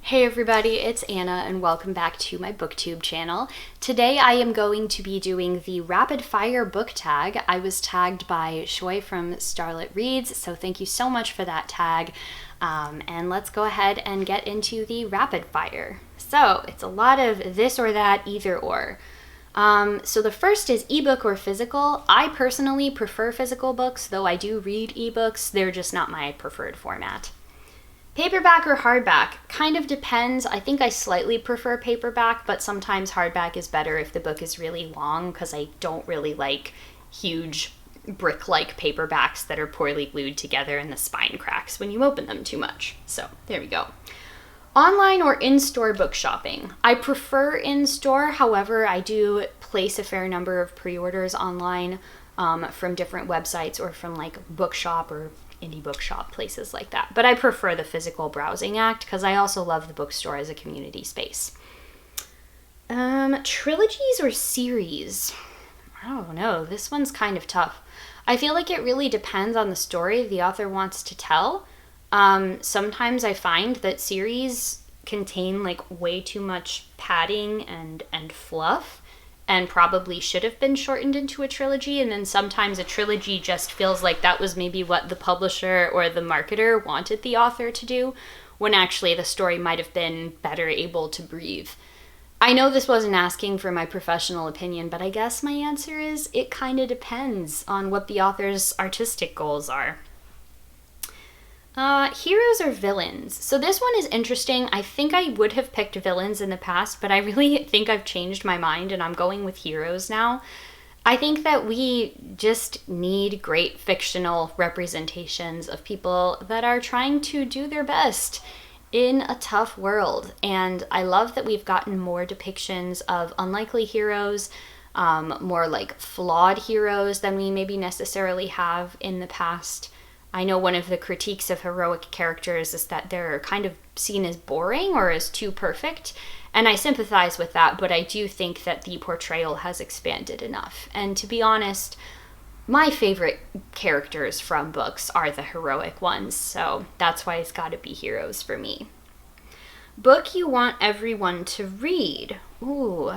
Hey everybody, it's Anna and welcome back to my booktube channel. Today I am going to be doing the rapid fire book tag. I was tagged by Shoy from Starlit Reads, so thank you so much for that tag. And let's go ahead and get into the rapid fire. So it's a lot of this or that, either or. So the first is ebook or physical. I personally prefer physical books, though I do read ebooks. They're just not my preferred format. Paperback or hardback? Kind of depends. I think I slightly prefer paperback, but sometimes hardback is better if the book is really long because I don't really like huge brick-like paperbacks that are poorly glued together and the spine cracks when you open them too much. So there we go. Online or in-store book shopping? I prefer in-store, however, I do place a fair number of pre-orders online from different websites or from like Bookshop or indie bookshop, places like that. But I prefer the physical browsing act because I also love the bookstore as a community space. Trilogies or series? I don't know. This one's kind of tough. I feel like it really depends on the story the author wants to tell. Sometimes I find that series contain like way too much padding and fluff and probably should have been shortened into a trilogy, and then sometimes a trilogy just feels like that was maybe what the publisher or the marketer wanted the author to do, when actually the story might have been better able to breathe. I know this wasn't asking for my professional opinion, but I guess my answer is it kind of depends on what the author's artistic goals are. Heroes or villains? So this one is interesting. I think I would have picked villains in the past, but I really think I've changed my mind and I'm going with heroes now. I think that we just need great fictional representations of people that are trying to do their best in a tough world. And I love that we've gotten more depictions of unlikely heroes, more like flawed heroes than we maybe necessarily have in the past. I know one of the critiques of heroic characters is that they're kind of seen as boring or as too perfect, and I sympathize with that, but I do think that the portrayal has expanded enough. And to be honest, my favorite characters from books are the heroic ones, so that's why it's gotta be heroes for me. Book you want everyone to read? Ooh.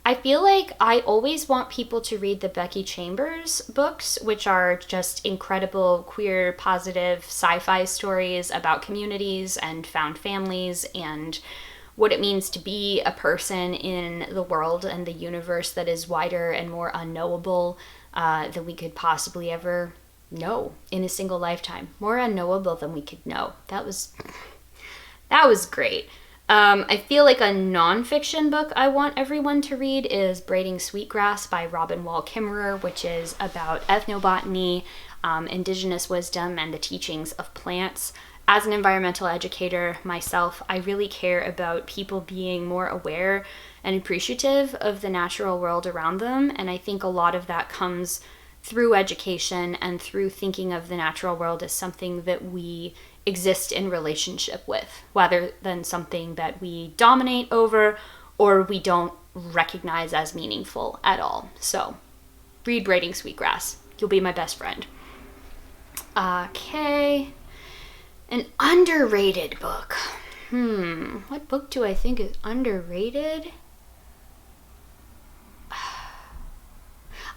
I feel like I always want people to read the Becky Chambers books, which are just incredible queer, positive sci-fi stories about communities and found families and what it means to be a person in the world and the universe that is wider and more unknowable than we could possibly ever know in a single lifetime. More unknowable than we could know. That was great. I feel like a nonfiction book I want everyone to read is Braiding Sweetgrass by Robin Wall Kimmerer, which is about ethnobotany, indigenous wisdom, and the teachings of plants. As an environmental educator myself, I really care about people being more aware and appreciative of the natural world around them, and I think a lot of that comes through education and through thinking of the natural world as something that we exist in relationship with, rather than something that we dominate over or we don't recognize as meaningful at all. So, read Braiding Sweetgrass. You'll be my best friend. Okay. An underrated book. What book do I think is underrated?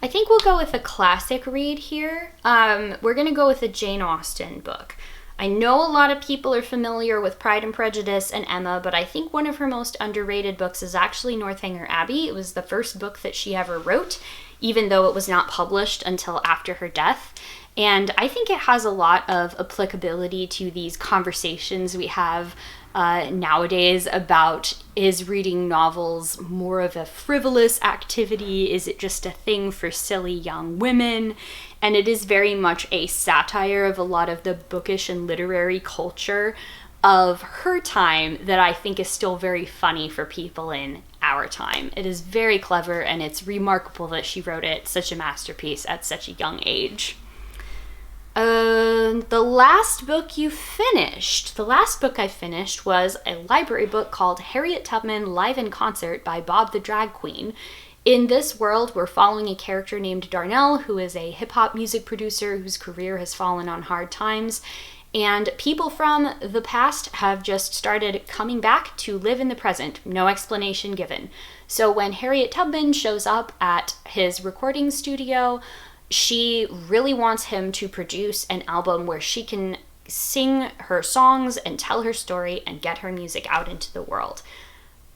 I think we'll go with a classic read here. We're gonna go with a Jane Austen book. I know a lot of people are familiar with Pride and Prejudice and Emma, but I think one of her most underrated books is actually Northanger Abbey. It was the first book that she ever wrote, even though it was not published until after her death. And I think it has a lot of applicability to these conversations we have nowadays about, is reading novels more of a frivolous activity? Is it just a thing for silly young women? And it is very much a satire of a lot of the bookish and literary culture of her time that I think is still very funny for people in our time. It is very clever, and it's remarkable that she wrote it, such a masterpiece at such a young age. The last book you finished. The last book I finished was a library book called Harriet Tubman Live in Concert by Bob the Drag Queen. In this world, we're following a character named Darnell, who is a hip-hop music producer whose career has fallen on hard times. And people from the past have just started coming back to live in the present, no explanation given. So when Harriet Tubman shows up at his recording studio, she really wants him to produce an album where she can sing her songs and tell her story and get her music out into the world.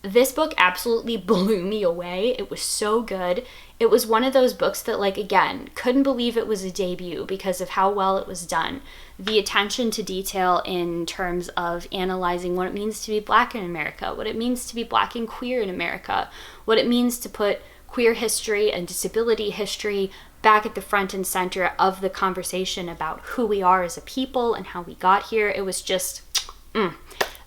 This book absolutely blew me away. It was so good. It was one of those books that, like, again, couldn't believe it was a debut because of how well it was done. The attention to detail in terms of analyzing what it means to be Black in America, what it means to be Black and queer in America, what it means to put queer history and disability history back at the front and center of the conversation about who we are as a people and how we got here. It was just, I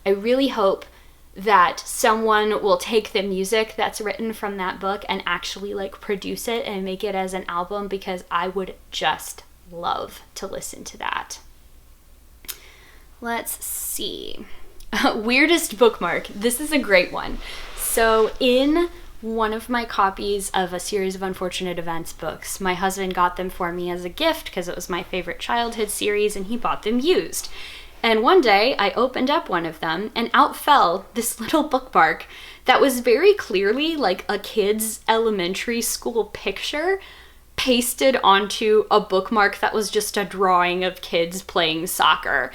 really hope that someone will take the music that's written from that book and actually like produce it and make it as an album, because I would just love to listen to that. Let's see. Weirdest bookmark. This is a great one. So in one of my copies of A Series of Unfortunate Events books, my husband got them for me as a gift because it was my favorite childhood series and he bought them used. And one day I opened up one of them and out fell this little bookmark that was very clearly like a kid's elementary school picture pasted onto a bookmark that was just a drawing of kids playing soccer.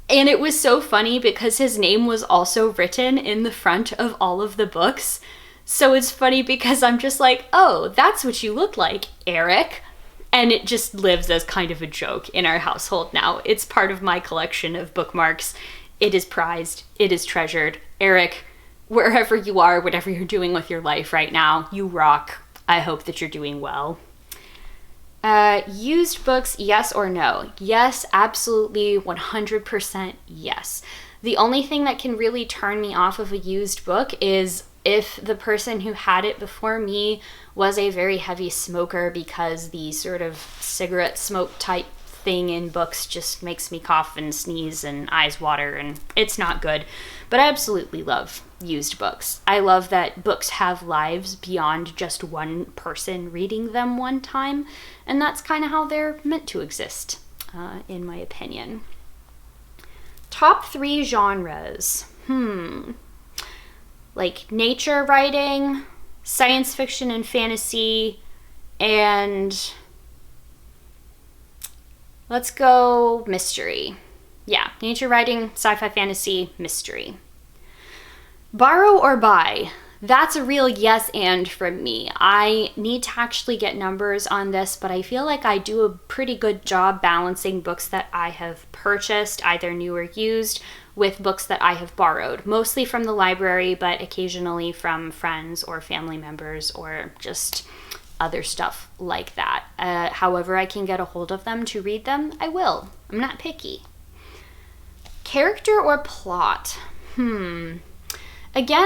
And it was so funny because his name was also written in the front of all of the books. So it's funny because I'm just like, oh, that's what you look like, Eric. And it just lives as kind of a joke in our household now. It's part of my collection of bookmarks. It is prized. It is treasured. Eric, wherever you are, whatever you're doing with your life right now, you rock. I hope that you're doing well. Used books, yes or no? Yes, absolutely, 100% yes. The only thing that can really turn me off of a used book is if the person who had it before me was a very heavy smoker, because the sort of cigarette smoke type thing in books just makes me cough and sneeze and eyes water, and it's not good. But I absolutely love used books. I love that books have lives beyond just one person reading them one time, and that's kind of how they're meant to exist, in my opinion. Top 3 genres. Like nature writing, science fiction and fantasy, and let's go mystery. Yeah, nature writing, sci-fi, fantasy, mystery. Borrow or buy? That's a real yes and from me. I need to actually get numbers on this, but I feel like I do a pretty good job balancing books that I have purchased, either new or used, with books that I have borrowed, mostly from the library, but occasionally from friends or family members or just other stuff like that. However I can get a hold of them to read them, I will. I'm not picky. Character or plot? Again,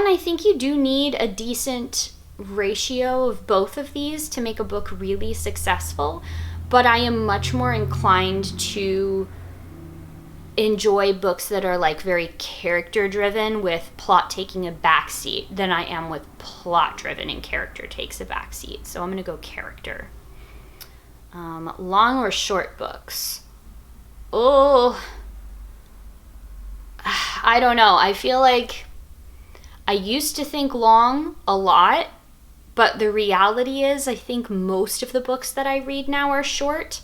I think you do need a decent ratio of both of these to make a book really successful, but I am much more inclined to enjoy books that are like very character driven with plot taking a backseat than I am with plot driven and character takes a backseat. So I'm gonna go character. Long or short books? Oh, I don't know. I feel like I used to think long a lot, but the reality is I think most of the books that I read now are short.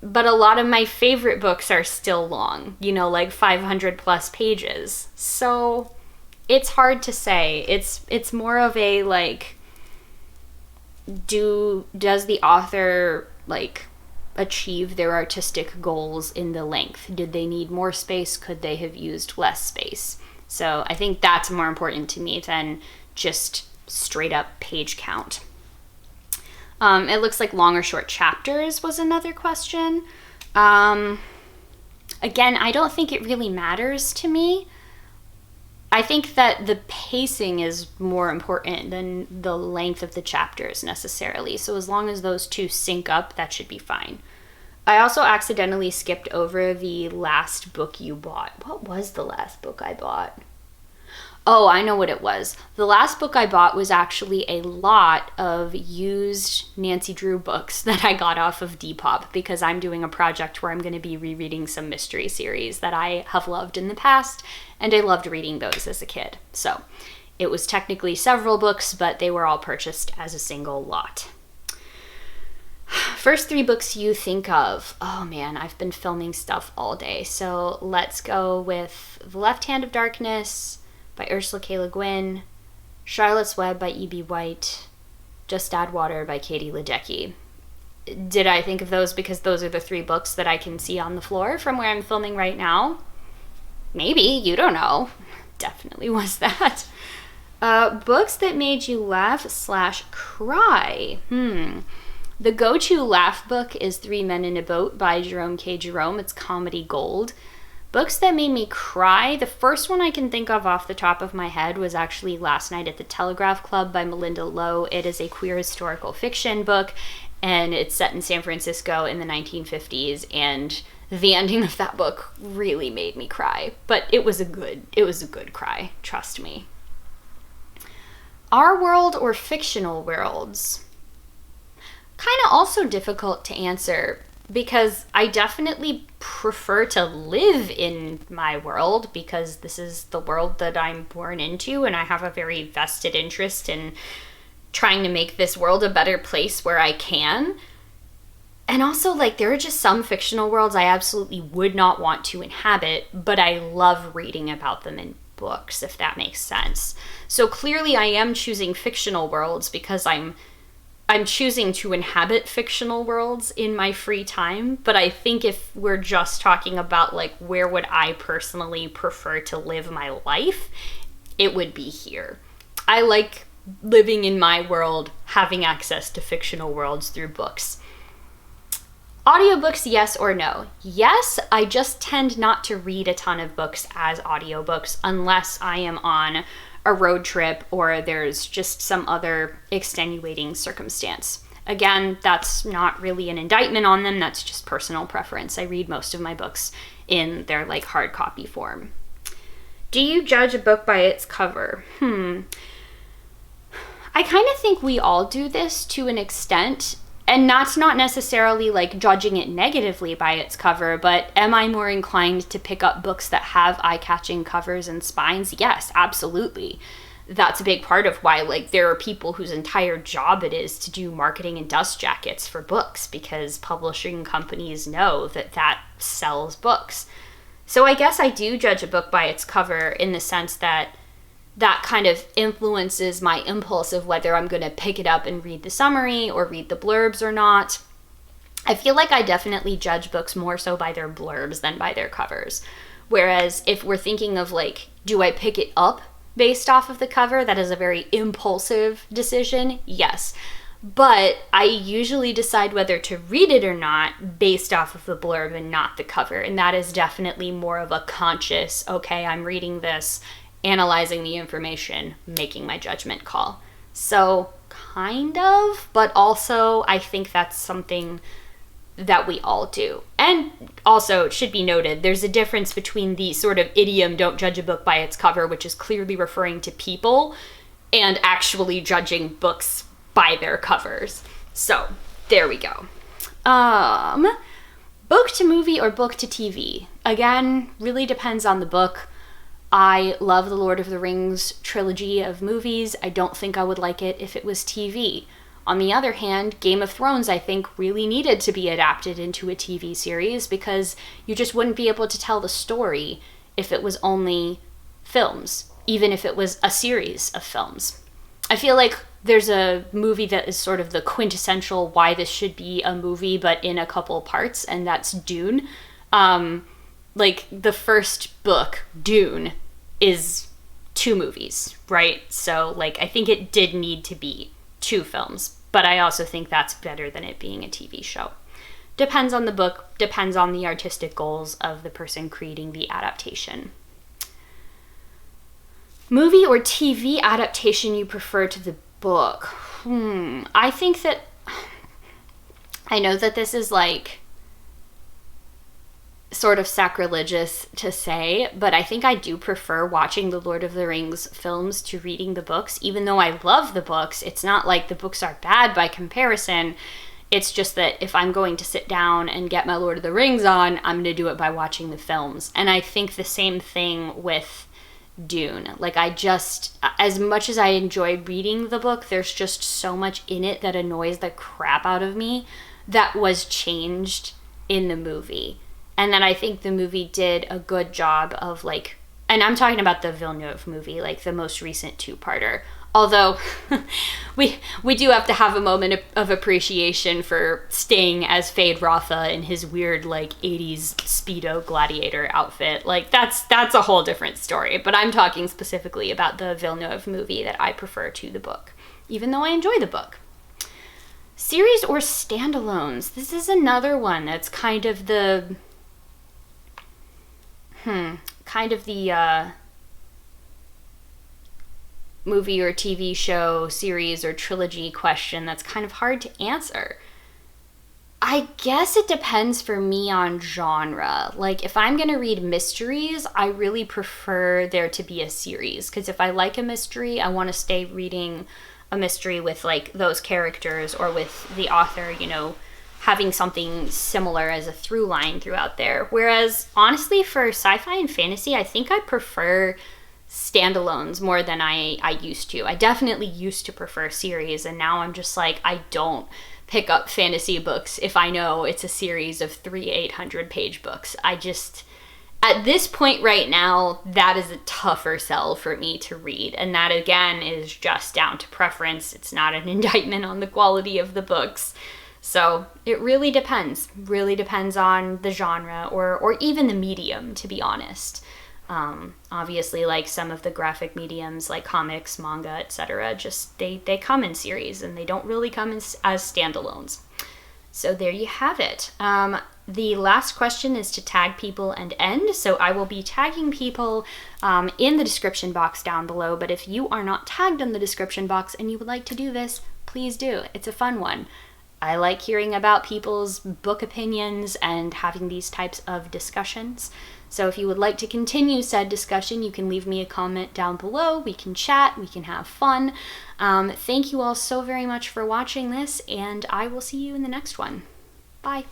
But a lot of my favorite books are still long, like 500 plus pages. So it's hard to say. It's more of a like, does the author like achieve their artistic goals in the length? Did they need more space? Could they have used less space? So I think that's more important to me than just straight up page count. It looks like long or short chapters was another question. Again, I don't think it really matters to me. I think that the pacing is more important than the length of the chapters necessarily. So as long as those two sync up, that should be fine. I also accidentally skipped over the last book you bought. What was the last book I bought? Oh, I know what it was. The last book I bought was actually a lot of used Nancy Drew books that I got off of Depop because I'm doing a project where I'm going to be rereading some mystery series that I have loved in the past, and I loved reading those as a kid. So it was technically several books, but they were all purchased as a single lot. First 3 books you think of. Oh man, I've been filming stuff all day. So let's go with The Left Hand of Darkness by Ursula K. Le Guin, Charlotte's Web by E.B. White, Just Add Water by Katie Ledecky. Did I think of those because those are the 3 books that I can see on the floor from where I'm filming right now? Maybe, you don't know. Definitely was that. Books that made you laugh/cry. The go-to laugh book is 3 Men in a Boat by Jerome K. Jerome. It's comedy gold. Books that made me cry, the first one I can think of off the top of my head was actually Last Night at the Telegraph Club by Melinda Lowe. It is a queer historical fiction book, and it's set in San Francisco in the 1950s, and the ending of that book really made me cry. But it was a good cry, trust me. Our world or fictional worlds? Kind of also difficult to answer, because I definitely prefer to live in my world because this is the world that I'm born into, and I have a very vested interest in trying to make this world a better place where I can. And also, like, there are just some fictional worlds I absolutely would not want to inhabit, but I love reading about them in books, if that makes sense. So clearly I am choosing fictional worlds because I'm choosing to inhabit fictional worlds in my free time, but I think if we're just talking about, like, where would I personally prefer to live my life, it would be here. I like living in my world, having access to fictional worlds through books. Audiobooks, yes or no? Yes, I just tend not to read a ton of books as audiobooks unless I am on a road trip or there's just some other extenuating circumstance. Again, that's not really an indictment on them, that's just personal preference. I read most of my books in their, like, hard copy form. Do you judge a book by its cover? I kind of think we all do this to an extent, and that's not necessarily like judging it negatively by its cover, but am I more inclined to pick up books that have eye-catching covers and spines? Yes, absolutely. That's a big part of why, like, there are people whose entire job it is to do marketing and dust jackets for books because publishing companies know that that sells books. So I guess I do judge a book by its cover in the sense that that kind of influences my impulse of whether I'm going to pick it up and read the summary or read the blurbs or not. I feel like I definitely judge books more so by their blurbs than by their covers. Whereas if we're thinking of, like, do I pick it up based off of the cover, that is a very impulsive decision, yes. But I usually decide whether to read it or not based off of the blurb and not the cover. And that is definitely more of a conscious, okay, I'm reading this, analyzing the information, making my judgment call. So kind of, but also I think that's something that we all do. And also, it should be noted, there's a difference between the sort of idiom, don't judge a book by its cover, which is clearly referring to people, and actually judging books by their covers. So, there we go. Book to movie or book to TV? Again, really depends on the book. I love the Lord of the Rings trilogy of movies. I don't think I would like it if it was TV. On the other hand, Game of Thrones, I think, really needed to be adapted into a TV series because you just wouldn't be able to tell the story if it was only films, even if it was a series of films. I feel like there's a movie that is sort of the quintessential why this should be a movie, but in a couple parts, and that's Dune. Like, the first book, Dune, is 2 movies, right? So, like, I think it did need to be 2 films, but I also think that's better than it being a TV show. Depends on the book, depends on the artistic goals of the person creating the adaptation. Movie or TV adaptation you prefer to the book? I think that, I know that this is like sort of sacrilegious to say, but I think I do prefer watching the Lord of the Rings films to reading the books. Even though I love the books, it's not like the books are bad by comparison. It's just that if I'm going to sit down and get my Lord of the Rings on, I'm going to do it by watching the films. And I think the same thing with Dune. Like, I just, as much as I enjoy reading the book, there's just so much in it that annoys the crap out of me that was changed in the movie. And then I think the movie did a good job of, like, and I'm talking about the Villeneuve movie, like the most recent two-parter. Although we do have to have a moment of appreciation for staying as Fade Rotha in his weird, like, 80s Speedo gladiator outfit. Like, that's a whole different story. But I'm talking specifically about the Villeneuve movie that I prefer to the book, even though I enjoy the book. Series or standalones? This is another one that's kind of the movie or TV show, series or trilogy question that's kind of hard to answer. I guess it depends for me on genre. Like, if I'm going to read mysteries, I really prefer there to be a series, because if I like a mystery, I want to stay reading a mystery with, like, those characters or with the author, you know, having something similar as a through line throughout there. Whereas, honestly, for sci-fi and fantasy, I think I prefer standalones more than I used to. I definitely used to prefer series, and now I'm just like, I don't pick up fantasy books if I know it's a series of 3 800-page books. I just, at this point right now, that is a tougher sell for me to read. And that, again, is just down to preference. It's not an indictment on the quality of the books. So it really depends. Really depends on the genre or even the medium, to be honest. Obviously, like, some of the graphic mediums like comics, manga, etc., just they come in series and they don't really come as standalones. So there you have it. The last question is to tag people and end. So I will be tagging people in the description box down below. But if you are not tagged in the description box and you would like to do this, please do. It's a fun one. I like hearing about people's book opinions and having these types of discussions. So if you would like to continue said discussion, you can leave me a comment down below. We can chat, we can have fun. Thank you all so very much for watching this, and I will see you in the next one. Bye.